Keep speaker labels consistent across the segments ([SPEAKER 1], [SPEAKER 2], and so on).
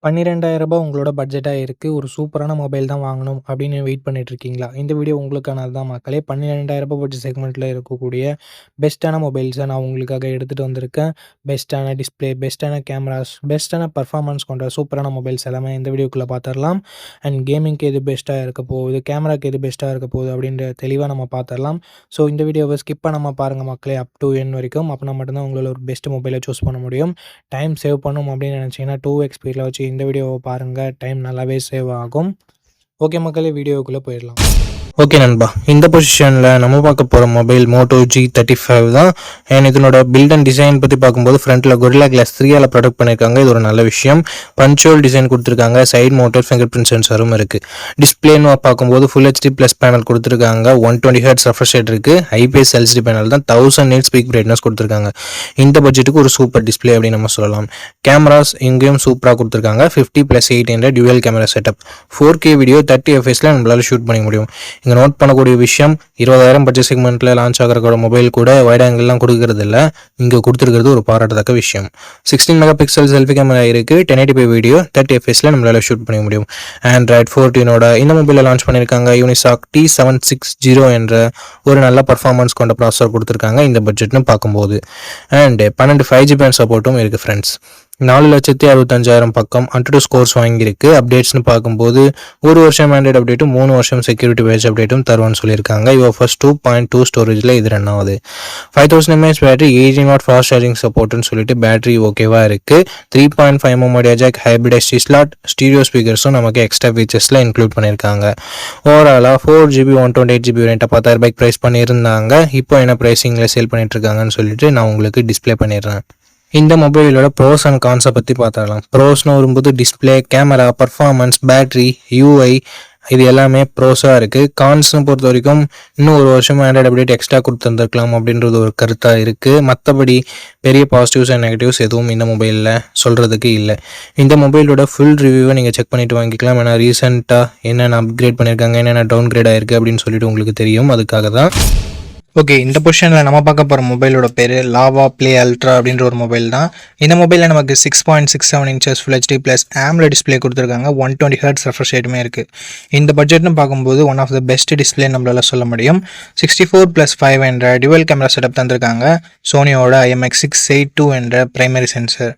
[SPEAKER 1] ரூ. 12,000 உங்களோட பட்ஜெட்டா இருக்கு. ஒரு சூப்பரான மொபைல் தான் வாங்கணும் அப்படின்னு வெயிட் பண்ணிட்டு இருக்கீங்களா? இந்த வீடியோ உங்களுக்கானது தான் மக்களே. ரூ. 12,000 பட்ஜெட் செக்மெண்ட்ல இருக்கக்கூடிய பெஸ்ட்டான மொபைல்ஸ நான் உங்களுக்காக எடுத்துட்டு வந்திருக்கேன். பெஸ்ட்டான டிஸ்ப்ளே, பெஸ்ட்டான கேமராஸ், பெஸ்ட்டான பெர்ஃபார்மன்ஸ் கொண்ட சூப்பரான மொபைல்ஸ் எல்லாமே இந்த வீடியோக்குள்ள பார்த்துரலாம். அண்ட் கேமிங்க்கு எது பெஸ்ட்டா இருக்க போகுது, கேமராக்கு எது பெஸ்ட்டா இருக்க போகுது அப்படின்ற தெளிவா நம்ம பார்த்துரலாம். ஸோ இந்த வீடியோவ ஸ்கிப் பண்ணாம பாருங்க மக்களே அப் டூ எண்ட் வரைக்கும். அப்பனா மட்டும் தான் உங்களால ஒரு பெஸ்ட் மொபைல சூஸ் பண்ண முடியும். டைம் சேவ் பண்ணணும் அப்படின்னு நினச்சிங்கன்னா 2x ஸ்பீடில் வச்சு இந்த வீடியோவை பாருங்கள். டைம் நல்லாவே சேவ் ஆகும். ஓகே மக்களே, வீடியோக்குள்ளே போயிடலாம். ஓகே நண்பா, இந்த பொசிஷனில் நம்ம பார்க்க போகிற மொபைல் மோட்டோ G35 தான். அண்ட் இதனோட பில்ட் அண்ட் டிசைன் பற்றி பார்க்கும்போது ஃப்ரண்ட்டில் கொரில்லா கிளாஸ் 3ஆல் ப்ரொடக்ட் பண்ணியிருக்காங்க. இது ஒரு நல்ல விஷயம். பஞ்சுவல் டிசைன் கொடுத்துருக்காங்க. சைட் மோட்டர் ஃபிங்கர் பிரிண்ட் சென்சரும் இருக்குது. டிஸ்பிளேன்னு பார்க்கும்போது ஃபுல் HD ப்ளஸ் பேனல் கொடுத்துருக்காங்க. 120 Hz ரெஃப்ரெஷ் ரேட் இருக்குது. IPS LCD பேனல் தான். 1000 nits பீக் பிரைட்னஸ் கொடுத்துருக்காங்க. இந்த பட்ஜெட்டுக்கு ஒரு சூப்பர் டிஸ்பிளே அப்படின்னு நம்ம சொல்லலாம். கேமராஸ் இங்கேயும் சூப்பராக கொடுத்துருக்காங்க. 50+8 dual camera setup. 4K video 30 fps நம்மளால ஷூட் பண்ணிக்க முடியும். இங்கே நோட் பண்ணக்கூடிய விஷயம், 20,000 பட்ஜெட் செக்மெண்ட்டில் லான்ச் ஆகிற மொபைல் கூட வைட் ஆங்கிள்லாம் கொடுக்கறது இல்லை. இங்கே கொடுத்துருக்கிறது ஒரு பாராட்டத்தக்க விஷயம். 16 மெகாபிக்சல் செல்ஃபி கேமரா இருக்குது. 1080p வீடியோ 30 fps நம்மளால ஷூட் பண்ணிக்க முடியும். Android 14 இந்த மொபைலில் லான்ச் பண்ணியிருக்காங்க. யூனிசாக் T760 என்ற ஒரு நல்ல பர்ஃபார்மன்ஸ் கொண்ட ப்ராசஸர் கொடுத்துருக்காங்க இந்த பட்ஜெட்னு பார்க்கும்போது. அண்ட் 12 5GB சப்போர்ட்டும் இருக்குது ஃப்ரெண்ட்ஸ். 4,65,000 பக்கம் Antutu ஸ்கோர்ஸ் வாங்கியிருக்கு. அப்டேட்ஸ்னு பார்க்கும்போது 1 வருஷம் ஆண்ட்ராய்டு அப்டேட்டும் 3 வருஷம் செக்யூரிட்டி பேட்ச் அப்டேட்டும் தருவான்னு சொல்லியிருக்காங்க. UFS 2.2 ஸ்டோரேஜில் இது ரன் ஆகுது. 5000 mAh battery, 18W fast charging சப்போர்ட்னு சொல்லிட்டு பேட்டரி ஓகேவாக இருக்குது. 3.5mm audio jack, hybrid SD slot, stereo ஸ்பீக்கர்ஸும் நமக்கு எக்ஸ்ட்ரா ஃபீச்சர்ஸில் இன்க்ளூட் பண்ணியிருக்காங்க. ஓவராலாக 4GB 128GB வேரியண்ட்டை 10,000 ப்ரைஸ் பண்ணியிருந்தாங்க. இப்போ என்ன ப்ரைஸிங்கில் சேல் பண்ணிட்டு இருக்காங்கன்னு சொல்லிட்டு நான் உங்களுக்கு டிஸ்பிளே பண்ணிடுறேன். இந்த மொபைலோட ப்ரோஸ் அண்ட் கான்ஸை பற்றி பார்த்துடலாம். ப்ரோஸ்னு வரும்போது display, camera, performance, battery, UI இது எல்லாமே ப்ரோஸாக இருக்குது. கான்ஸ்னு பொறுத்த வரைக்கும் இன்னும் 1 வருஷம் ஆண்ட்ராய்டு அப்டேட் எக்ஸ்ட்ரா கொடுத்துருந்துருக்கலாம் அப்படின்றது ஒரு கருத்தாக இருக்குது. மற்றபடி பெரிய பாசிட்டிவ்ஸ் அண்ட் நெகட்டிவ்ஸ் எதுவும் இந்த மொபைலில் சொல்கிறதுக்கு இல்லை. இந்த மொபைலோட ஃபுல் ரிவ்யூவை நீங்கள் செக் பண்ணிவிட்டு வாங்கிக்கலாம். ஏன்னா ரீசெண்டாக என்னென்ன அப்கிரேட் பண்ணியிருக்காங்க, என்னென்ன டவுன் கிரேட் ஆயிருக்கு அப்படின்னு சொல்லிட்டு உங்களுக்கு தெரியும். அதுக்காக தான். ஓகே, இந்த பொசிஷனில் நம்ம பார்க்க போகிற மொபைலோட பேர் லாவா ப்ளே அல்ட்ரா அப்படின்ற ஒரு மொபைல் தான். இந்த மொபைலில் நமக்கு 6.67 inches full HD plus AMOLED display கொடுத்துருக்காங்க. 120 Hz ரெஃப்ரெஷ் ரேட்டுமே இருக்குது. இந்த பட்ஜெட்னு பார்க்கும்போது one of the best display நம்மளால சொல்ல முடியும். 64+5 என்ற டியூவல் கேமரா செட்டப் தந்திருக்காங்க. சோனியோட IMX682 என்ற பிரைமரி சென்சர்.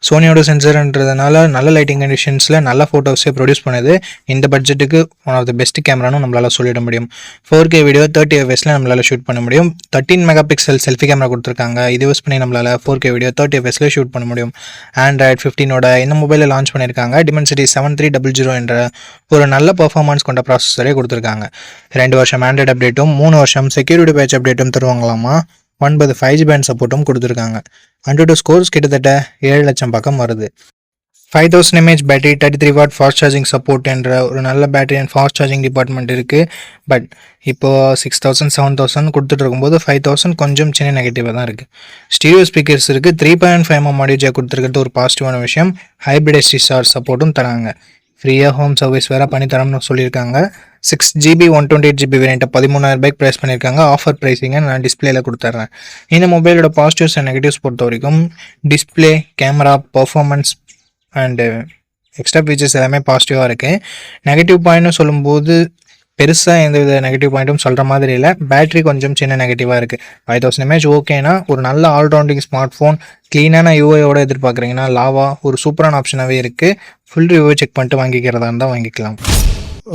[SPEAKER 1] சோனியோட சென்சர்ன்றதுனால நல்ல லைட்டிங் கண்டிஷன்ஸில் நல்ல ஃபோட்டோஸே ப்ரொடியூஸ் பண்ணுது. இந்த பட்ஜெட்டுக்கு ஒன் ஆஃப் த பெஸ்ட் கேமரானும் நம்மளால சொல்லிட முடியும். 4K வீடியோ 30 fps நம்மளால ஷூட் பண்ண முடியும். 13 மெகாபிக்சல் செல்ஃபி கேமரா கொடுத்துருக்காங்க. இது யூஸ் பண்ணி நம்மளால 4K வீடியோ 30 fps ஷூட் பண்ண முடியும். Android 15 இந்த மொபைலில் லான்ச் பண்ணியிருக்காங்க. Dimensity 7300 என்ற ஒரு நல்ல பர்ஃபார்மன்ஸ் கொண்ட ப்ராசஸரே கொடுத்துருக்காங்க. 2 வருஷம் ஆண்ட்ராய்டு அப்டேட்டும் 3 வருஷம் செக்யூரிட்டி பேட்ச் அப்டேட்டும் தருவாங்களாமா. 9 5GB சப்போர்ட்டும் கொடுத்துருக்காங்க. Antutu ஸ்கோர்ஸ் கிட்டத்தட்ட 7 லட்சம் பக்கம் வருது. 5000 mAh battery, 33W fast charging support என்ற ஒரு நல்ல battery and fast charging department இருக்குது. பட் இப்போது 6000 7000 கொடுத்துட்டு இருக்கும்போது 5000 கொஞ்சம் சின்ன நெகட்டிவாக தான் இருக்குது. ஸ்டீரியோ ஸ்பீக்கர்ஸ் இருக்குது. 3.5mm ஆடியோ ஜாக் கொடுத்துருக்கிறது ஒரு பாசிட்டிவான விஷயம். ஹைப்ரிட் SD ஸ்டார் சப்போர்ட்டும் தராங்க. ஃப்ரீயாக ஹோம் சர்வீஸ் வேறு பண்ணித்தரோம்னு சொல்லியிருக்காங்க. 6GB 128GB வேரியண்ட்டை 13,000 ப்ரைஸ் பண்ணியிருக்காங்க. ஆஃபர் ப்ரைஸிங்கை நான் டிஸ்பிளேல கொடுத்துட்றேன். இந்த மொபைலோட பாசிட்டிவ்ஸ் அண்ட் நெகட்டிவ்ஸ் பொறுத்த வரைக்கும் display, camera, performance and extra features எல்லாமே பாசிட்டிவாக இருக்குது. நெகட்டிவ் பாயிண்ட்னு சொல்லும்போது பெருசாக எந்த வித நெகட்டிவ் பாயிண்ட்டும் சொல்கிற மாதிரி இல்லை. பேட்டரி கொஞ்சம் சின்ன நெகட்டிவாக இருக்குது. 5000 mAh ஓகேனா ஒரு நல்ல ஆல்ரவுண்டிங் ஸ்மார்ட் ஃபோன், க்ளீனான UIயோட எதிர்பார்க்குறீங்கன்னா லாவா ஒரு சூப்பரான ஆப்ஷனாகவே இருக்குது. ஃபுல் ரிவ்யூ செக் பண்ணிட்டு வாங்கிக்கிறதா இருந்தால் வாங்கிக்கலாம்.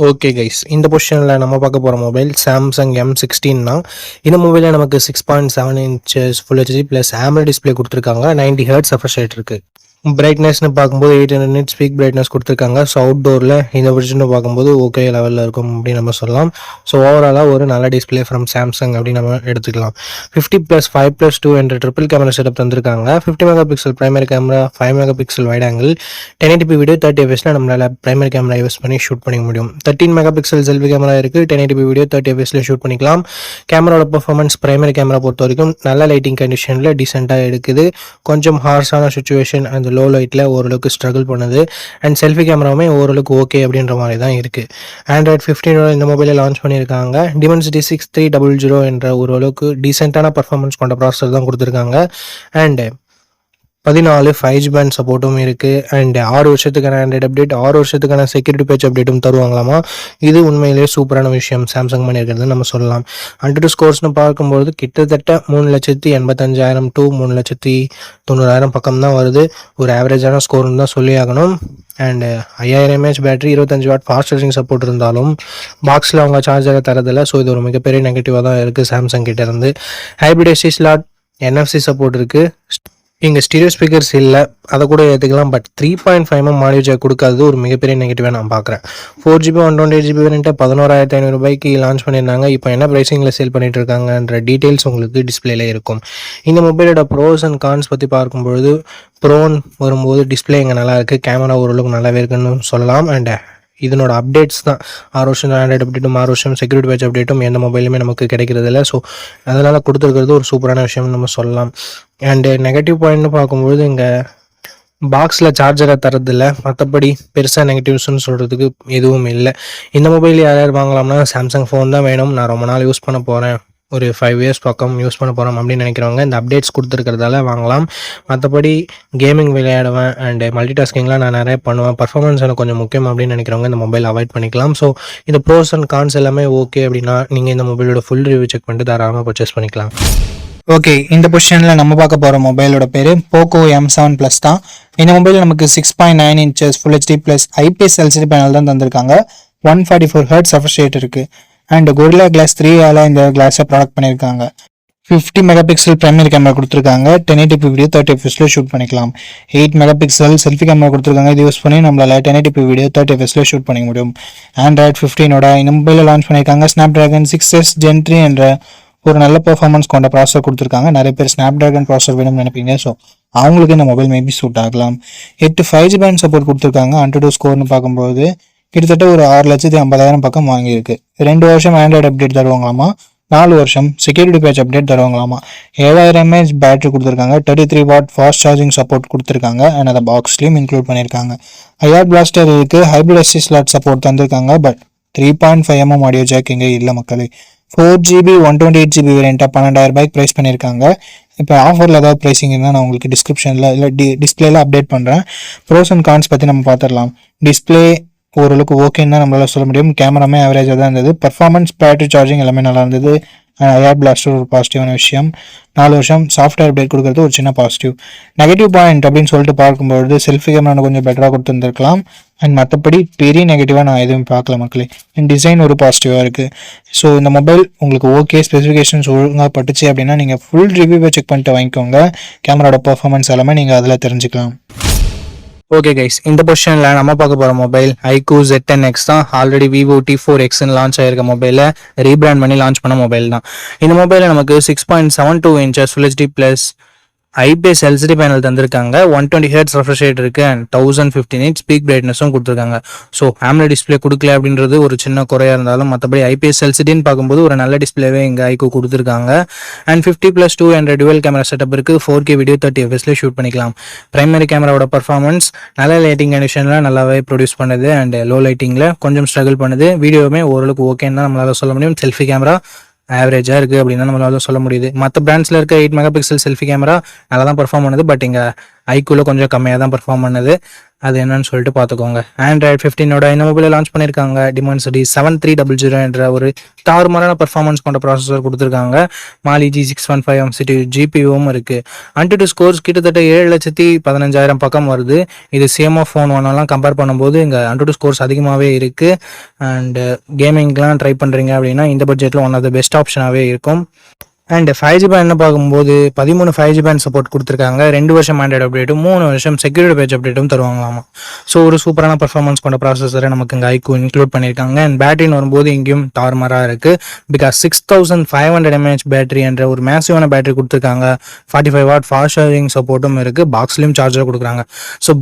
[SPEAKER 1] ஓகே கைஸ், இந்த பொசிஷனில் நம்ம பார்க்க போகிற மொபைல் சாம்சங் M16 தான். இந்த மொபைலில் நமக்கு 6.7 inches full HD plus AMOLED display கொடுத்துருக்காங்க. 90 Hz ரெஃப்ரெஷ் ரேட் இருக்குது. பிரைட்னஸ்னு பார்க்கும்போது 800 nits பீக் பிரைட்னஸ் கொடுத்துருக்காங்க. ஸோ அவுட்டோரில் இந்த பட்ஜெட்னு பார்க்கும்போது ஓகே லெவலில் இருக்கும் அப்படின்னு நம்ம சொல்லலாம். ஸோ ஓவராலாக ஒரு நல்ல டிஸ்பிளே ஃப்ரம் சாம்சங் அப்படின்னு நம்ம எடுத்துக்கலாம். 50+5+2 என்ற ட்ரிபிள் கேமரா செட்டப் தந்திருக்காங்க. 50 megapixel primary camera, 5 megapixel wide angle, 1080p video 30 fps நம்மளால் பிரைமரி கேமரா யூஸ் பண்ணி ஷூட் பண்ணிக்க முடியும். 13 மெகாபிக்சல் செல்ஃபி கேமரா இருக்குது. 1080p வீடியோ 30 fps ஷூட் பண்ணிக்கலாம். கேமராவோட பர்ஃபார்மன்ஸ் பிரைமரி கேமரா பொறுத்த வரைக்கும் நல்ல லைட்டிங் கண்டிஷனில் டீசெண்டாக எடுக்குது. கொஞ்சம் ஹார்ஷான சுச்சுவேஷன் அந்த லோ லைட்டில் ஓரளவுக்கு ஸ்ட்ரகிள் பண்ணுது. அண்ட் செல்ஃபி கேமராவுமே ஓரளவுக்கு ஓகே அப்படின்ற மாதிரி தான் இருக்குது. Android 15 இந்த மொபைலை லான்ச் பண்ணியிருக்காங்க. Dimensity 6300 என்ற ஓரளவுக்கு டீசெண்டான பர்ஃபார்மன்ஸ் கொண்ட ப்ராசஸர் தான் கொடுத்துருக்காங்க. அண்ட் 14 5G பேண்ட் சப்போர்ட்டும் இருக்குது. அண்ட் 6 வருஷத்துக்கான ஆண்ட்ராய்டு அப்டேட், 6 வருஷத்துக்கான செக்யூரிட்டி பேட்ச் அப்டேட்டும் தருவாங்களாமா. இது உண்மையிலேயே சூப்பரான விஷயம் சாம்சங் பண்ணியிருக்கிறது நம்ம சொல்லலாம். AnTuTu ஸ்கோர்ஸ்னு பார்க்கும்போது கிட்டத்தட்ட 3,85,000 to 3,90,000 பக்கம் தான் வருது. ஒரு ஆவரேஜான ஸ்கோர்னு தான் சொல்லி ஆகணும். And 5000 mAh battery, 25 what fast charging support இருந்தாலும் பாக்ஸில் அவங்க சார்ஜரை தரதில்லை. ஸோ இது ஒரு மிகப்பெரிய நெகட்டிவாக தான் இருக்குது சாம்சங் கிட்டேருந்து. Hybrid SD slot, NFC support இருக்குது. இங்கே ஸ்டீரியோ ஸ்பீக்கர்ஸ் இல்லை, அதை கூட ஏற்றுக்கலாம். பட் 3.5mm ஆடியோ ஜாக் கொடுக்காதது ஒரு மிகப்பெரிய நெகட்டிவாக நான் பார்க்குறேன். 4GB 128GB வேரியண்ட்டை 11,500 லான்ச் பண்ணியிருந்தாங்க. இப்போ என்ன ப்ரைஸிங்கில் சேல் பண்ணிட்டு இருக்காங்கன்ற டீட்டெயில்ஸ் உங்களுக்கு டிஸ்பிளேல இருக்கும். இந்த மொபைலோட ப்ரோஸ் அண்ட் கான்ஸ் பற்றி பார்க்கும்பொழுது, ப்ரோன் வரும்போது டிஸ்பிளே இங்கே நல்லா இருக்குது, கேமரா ஓரளவுக்கு நல்லாவே இருக்குன்னு சொல்லலாம். அண்ட் இதனோட அப்டேட்ஸ் தான் 6 வருஷம் ஆண்ட்ராய்டு அப்டேட்டும் 6 வருஷம் செக்யூரிட்டி பேட்ச் அப்டேட்டும் எந்த மொபைலுமே நமக்கு கிடைக்கிறது இல்லை. ஸோ அதனால் கொடுத்துருக்கிறது ஒரு சூப்பரான விஷயம்னு நம்ம சொல்லலாம். அண்டு நெகட்டிவ் பாயிண்ட்னு பார்க்கும்பொழுது இங்கே பாக்ஸில் சார்ஜரை தரதில்லை. மற்றபடி பெருசாக நெகட்டிவ்ஸ்னு சொல்கிறதுக்கு எதுவும் இல்லை. இந்த மொபைல் யார் வாங்கலாம்னா சாம்சங் ஃபோன் தான் வேணும், நான் ரொம்ப நாள் யூஸ் பண்ண போகிறேன், ஒரு 5 இயர்ஸ் பக்கம் யூஸ் பண்ண போகிறோம் அப்படின்னு நினைக்கிறவங்க இந்த அப்டேட்ஸ் கொடுத்துருக்கிறதால வாங்கலாம். மற்றபடி கேமிங் விளையாடுவேன் அண்ட் மல்டி டாஸ்கிங்லாம் நான் நிறைய பண்ணுவேன், பர்ஃபார்மன்ஸ் எனக்கு கொஞ்சம் முக்கியம் அப்படின்னு நினைக்கிறவங்க இந்த மொபைல் அவாய்ட் பண்ணிக்கலாம். ஸோ இந்த ப்ரோஸ் அண்ட் கான்ஸ் எல்லாமே ஓகே அப்படின்னா நீங்கள் இந்த மொபைலோட ஃபுல் ரிவ்யூ செக் பண்ணிட்டு தாராளமாக பர்ச்சேஸ் பண்ணிக்கலாம்.
[SPEAKER 2] ஓகே, இந்த பொசிஷனில் நம்ம பார்க்க போகிற மொபைலோட பேர் போக்கோ M7 Plus தான். இந்த மொபைல் நமக்கு 6.9 inches full HD plus IPS LCD panel தான் தந்திருக்காங்க. 144 Hz ரெஃப்ரெஷ் ரேட் இருக்குது. அண்ட் Gorilla Glass 3ஆல் இந்த கிளாஸை ப்ராடக்ட் பண்ணியிருக்காங்க. 50 மெகாபிக்சல் பிரைமரி கேமரா கொடுத்துருக்காங்க. 1080p வீடியோ 30 fps ஷூட் பண்ணிக்கலாம். 8 மெகாபிக்சல் செல்ஃபி கேமரா கொடுத்துருக்காங்க. இது யூஸ் பண்ணி நம்மளால் 1080p வீடியோ 30 fps ஷூட் பண்ணிக்க முடியும். Android 15ஓட இந்த மொபைலில் லான்ச் பண்ணியிருக்காங்க. Snapdragon 6s Gen 3 என்ற ஒரு நல்ல பெர்ஃபார்மன்ஸ் கொண்ட ப்ராசஸர் கொடுத்துருக்காங்க. நிறைய பேர் Snapdragon ப்ராசஸர் வேணும்னு நினைப்பீங்க. ஸோ அவங்களுக்கு இந்த மொபைல் மேபி சூட் ஆகலாம். 8 5G பேண்ட் சப்போர்ட் கொடுத்துருக்காங்க. AnTuTu ஸ்கோர்னு பார்க்கும்போது கிட்டத்தட்ட ஒரு 6,50,000 பக்கம் வாங்கியிருக்கு. 2 வருஷம் ஆண்ட்ராய்டு அப்டேட் தருவாங்களாமா. 4 வருஷம் செக்யூரிட்டி பேட்ச் அப்டேட் தருவாங்களாமா. 7000 mAh பேட்டரி கொடுத்துருக்காங்க. 33 வாட் ஃபாஸ்ட் சார்ஜிங் சப்போர்ட் கொடுத்துருக்காங்க. அண்ட் அதை பாக்ஸ்லையும் இன்க்ளூட் பண்ணியிருக்காங்க. IR பிளாஸ்டர் இருக்குது. ஹைப்ரிட் SD ஸ்லாட் சப்போர்ட் தந்திருக்காங்க. பட் 3.5mm ஆடியோ ஜாக் இங்கே இல்லை மக்களே. 4GB 128GB வேரியண்ட்டாக 12,000 ப்ரைஸ் பண்ணியிருக்காங்க. இப்போ ஆஃபரில் ஏதாவது ப்ரைஸிங் இருந்தால் நான் உங்களுக்கு டிஸ்கிரிப்ஷனில் இல்லை டிஸ்பிளேல அப்டேட் பண்ணுறேன். ப்ரோஸ் அண்ட் கான்ஸ் பற்றி நம்ம பார்த்துடலாம். டிஸ்பிளே ஓரளவுக்கு ஓகேன்னு தான் நம்மளால சொல்ல முடியும். கேமராமே ஆவரேஜாக தான் இருந்தது. பர்ஃபார்மன்ஸ், பேட்டரி சார்ஜிங் எல்லாமே நல்லா இருந்தது. ஐஆர் பிளாஸ்டர் ஒரு பாசிட்டிவான விஷயம். 4 வருஷம் சாஃப்ட்வேர் அப்டேட் கொடுக்குறது ஒரு சின்ன பாசிட்டிவ். நெகட்டிவ் பாயிண்ட் அப்படின்னு சொல்லிட்டு பார்க்கும்போது செல்ஃபி கேமரா கொஞ்சம் பெட்டராக கொடுத்துருந்துருக்கலாம். அண்ட் மற்றபடி பெரிய நெகட்டிவாக நான் எதுவும் பார்க்கல மக்களே. அண்ட் டிசைன் ஒரு பாசிட்டிவாக இருக்குது. ஸோ இந்த மொபைல் உங்களுக்கு ஓகே, ஸ்பெசிஃபிகேஷன்ஸ் ஒழுங்காக பட்டுச்சு அப்படின்னா நீங்கள் ஃபுல் ரிவ்யூவை செக் பண்ணிட்டு வாங்கிக்கோங்க. கேமராவோட பர்ஃபார்மன்ஸ் எல்லாமே நீங்கள் அதில் தெரிஞ்சுக்கலாம்.
[SPEAKER 1] ஓகே கைஸ், இந்த பொசிஷனில் நம்ம பார்க்க போகிற மொபைல் iQOO Z10X தான். ஆல்ரெடி Vivo T4Xன்னு லான்ச் ஆகிருக்க மொபைலை ரீபிராண்ட் பண்ணி லான்ச் பண்ண மொபைல் தான். இந்த மொபைலில் நமக்கு 6.72 inches full HD plus IPS LCD panel தந்திருக்காங்க. 120 Hz ரெஃப்ரெஷ் ரேட் இருக்குது. அண்ட் 1050 nits பீக் பிரைட்னஸும் கொடுத்துருக்காங்க. ஸோ AMOLED டிஸ்பிளே கொடுக்கல அப்படின்றது ஒரு சின்ன குறையாக இருந்தாலும் மற்றபடி IPS LCDன்னு பார்க்கும்போது ஒரு நல்ல டிஸ்பிளேவே இங்கே iQOO கொடுத்துருக்காங்க. அண்ட் 50+2 என்ற டுவல் கேமரா செட்டப் இருக்குது. 4K வீடியோ 30 fps ஷூட் பண்ணிக்கலாம். பிரைமரி கேமராவோட பர்ஃபார்மன்ஸ் நல்ல லைட்டிங் கண்டிஷனில் நல்லாவே ப்ரொடியூஸ் பண்ணுது. அண்ட் லோ லைட்டிங்கில் கொஞ்சம் ஸ்ட்ரகிள் பண்ணுது. வீடியோவுமே ஓரளவுக்கு ஓகேன்னு தான் நம்மளால் சொல்ல முடியும். செல்ஃபி கேமரா ஆவரேஜாக இருக்குது அப்படின்னா நம்மளால சொல்ல முடியுது. மற்ற பிராண்ட்ஸில் இருக்க 8 மெகாபிக்சல் செல்ஃபி கேமரா நல்லா தான் பர்ஃபார்ம் பண்ணுது. பட் இங்கே iQOOல கொஞ்சம் கம்மியாக தான் பர்ஃபார்ம் பண்ணுது. அது என்னன்னு சொல்லிட்டு பார்த்துக்கோங்க. Android 15ஓட இந்த மொபைலை லான்ச் பண்ணியிருக்காங்க. Dimensity 7300 என்ற ஒரு தாறுமாறான பர்ஃபார்மன்ஸ் கொண்ட ப்ராசஸர் கொடுத்துருக்காங்க. Mali G615 MCU GPUவும் இருக்குது. AnTuTu ஸ்கோர்ஸ் கிட்டத்தட்ட 7,15,000 பக்கம் வருது. இது CMO ஃபோன் ஒன்னெல்லாம் கம்பேர் பண்ணும்போது இங்கே AnTuTu ஸ்கோர்ஸ் அதிகமாகவே இருக்குது. அண்டு கேமிங்லாம் ட்ரை பண்ணுறீங்க அப்படின்னா இந்த பட்ஜெட்டில் ஒன் ஆஃப் த பெஸ்ட் ஆப்ஷனாகவே இருக்கும். அண்ட் 5G பேண்ட் பார்க்கும்போது 13 5G பேண்ட் சப்போர்ட் கொடுத்துருக்காங்க. 2 வருஷம் ஆண்ட்ராய்டு அப்டேட்டும் 3 வருஷம் செக்யூரிட்டி பேட்ச் அப்டேட்டும் தருவாங்களாமா. ஸோ ஒரு சூப்பரான பர்ஃபார்மன்ஸ் கொண்ட ப்ராசஸரை நமக்கு இங்கே iQOO இன்க்ளூட் பண்ணியிருக்காங்க. அண்ட் பேட்டரின்னு வரும்போது இங்கேயும் தாறுமாறாக இருக்குது. பிகாஸ் 6500 mAh பேட்டரி என்ற ஒரு மேசிவான பேட்டரி கொடுத்துருக்காங்க. 45 வாட் ஃபாஸ்ட் சார்ஜிங் சப்போர்ட்டும் இருக்குது. பாக்ஸ்லேயும் சார்ஜர் கொடுக்குறாங்க. ஸோ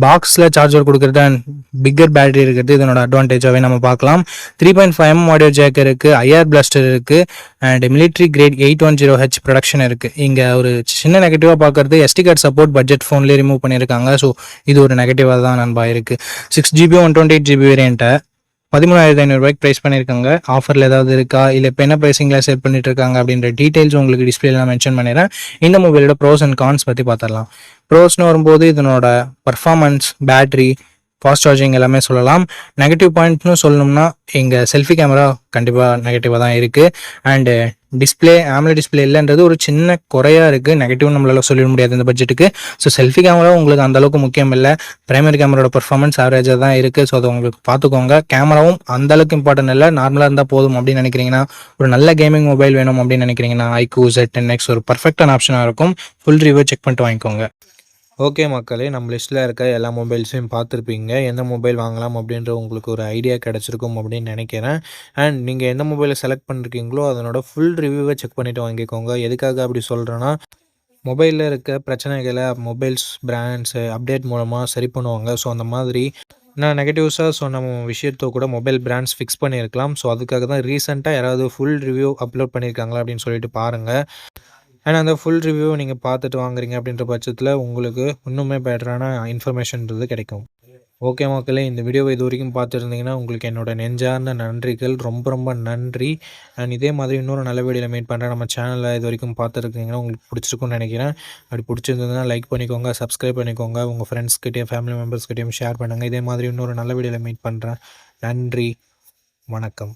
[SPEAKER 1] பாக்ஸில் சார்ஜர் கொடுக்குறது அண்ட் பிக்கர் பேட்டரி இருக்கிறது இதனோட அட்வான்டேஜாகவே நம்ம பார்க்கலாம். 3.5mm ஆடியோ ஜாக் இருக்குது. IR பிளாஸ்டர் இருக்குது. And military great 810H production இருக்குது. இங்கே ஒரு சின்ன நெகட்டிவாக பார்க்குறது SD கார்டு சப்போர்ட் பட்ஜெட் ஃபோன்லேயே ரிமூவ் பண்ணியிருக்காங்க. ஸோ இது ஒரு நெகட்டிவாக தான் நண்பா இருக்குது. 6GB 128GB வேரியண்ட்டை
[SPEAKER 2] 13,500 ப்ரைஸ் பண்ணியிருக்காங்க. ஆஃபரில் ஏதாவது இருக்கா, இல்லை இப்போ என்ன ப்ரைஸிங்கில் சேல் பண்ணிட்டு இருக்காங்க அப்படின்ற டீட்டெயில்ஸ் உங்களுக்கு டிஸ்பிளேல நான் மென்ஷன் பண்ணிடுறேன். இந்த மொபைலோட ப்ரோஸ் அண்ட் கான்ஸ் பற்றி பார்த்துடலாம். ப்ரோஸ்னு வரும்போது இதனோட பர்ஃபார்மன்ஸ், பேட்டரி, ஃபாஸ்ட் சார்ஜிங் எல்லாமே சொல்லலாம். நெகட்டிவ் பாயிண்ட்னு சொல்லணும்னா எங்கள் செல்ஃபி கேமரா கண்டிப்பாக நெகட்டிவாக தான் இருக்குது. அண்டு டிஸ்பிளே AMOLED டிஸ்பிளே இல்லைன்றது ஒரு சின்ன குறையாக இருக்குது. நெகட்டிவ் நம்மளால சொல்லிட முடியாது இந்த பட்ஜெட்டுக்கு. ஸோ செல்ஃபி கேமரா உங்களுக்கு அந்தளவுக்கு முக்கியம் இல்லை. பிரைமரி கேமராவோட பர்ஃபார்மன்ஸ் ஆவரேஜாக தான் இருக்குது. ஸோ அதை உங்களுக்கு பார்த்துக்கோங்க. கேமராவும் அந்தளவுக்கு இம்பார்ட்டன்ட் இல்லை, நார்மலாக இருந்தால் போதும் அப்படின்னு நினைக்கிறீங்கன்னா, ஒரு நல்ல கேமிங் மொபைல் வேணும் அப்படின்னு நினைக்கிறீங்கன்னா iQOO Z10X ஒரு பர்ஃபெக்டான ஆப்ஷனாக இருக்கும். ஃபுல் ரிவ்யூ செக் பண்ணிட்டு வாங்கிக்கோங்க. ஓகே மக்களே, நம்ம லிஸ்ட்டில் இருக்க எல்லா மொபைல்ஸையும் பார்த்துருப்பீங்க. எந்த மொபைல் வாங்கலாம் அப்படின்ற உங்களுக்கு ஒரு ஐடியா கிடச்சிருக்கும் அப்படின்னு நினைக்கிறேன். அண்ட் நீங்கள் எந்த மொபைலை செலக்ட் பண்ணிருக்கீங்களோ அதனோட ஃபுல் ரிவ்யூவை செக் பண்ணிவிட்டு வாங்கிக்கோங்க. எதுக்காக அப்படி சொல்கிறேன்னா, மொபைலில் இருக்க பிரச்சனைகளை மொபைல்ஸ் பிராண்ட்ஸு அப்டேட் மூலமாக சரி பண்ணுவாங்க. ஸோ அந்த மாதிரி நான் நெகட்டிவ்ஸாக சொன்ன விஷயத்தை கூட மொபைல் பிராண்ட்ஸ் ஃபிக்ஸ் பண்ணியிருக்கலாம். ஸோ அதுக்காக தான் ரீசெண்டாக யாராவது ஃபுல் ரிவ்யூ அப்லோட் பண்ணியிருக்காங்களா அப்படின்னு சொல்லிட்டு பாருங்கள். அண்ட் அந்த ஃபுல் ரிவ்யூவை நீங்கள் பார்த்துட்டு வாங்குறீங்க அப்படின்ற பட்சத்தில் உங்களுக்கு இன்னுமே பெட்டரான இன்ஃபர்மேஷன்றது கிடைக்கும். ஓகே மக்களே, இந்த வீடியோவை இது வரைக்கும் பார்த்துருந்தீங்கன்னா உங்களுக்கு என்னோட நெஞ்சார்ந்த நன்றிகள். ரொம்ப ரொம்ப நன்றி. அண்ட் இதே மாதிரி இன்னொரு நல்ல வீடியோவில் மீட் பண்ணுறேன். நம்ம சேனலில் இது வரைக்கும் பார்த்துருக்கீங்கன்னா உங்களுக்கு பிடிச்சிருக்குன்னு நினைக்கிறேன். அப்படி பிடிச்சிருந்ததுன்னா லைக் பண்ணிக்கோங்க, சப்ஸ்கிரைப் பண்ணிக்கோங்க, உங்கள் ஃப்ரெண்ட்ஸ்கிட்டையும் ஃபேமிலி மெம்பர்ஸ்கிட்டையும் ஷேர் பண்ணுங்கள். இதே மாதிரி இன்னொரு நல்ல வீடியோவில் மீட் பண்ணுறேன். நன்றி, வணக்கம்.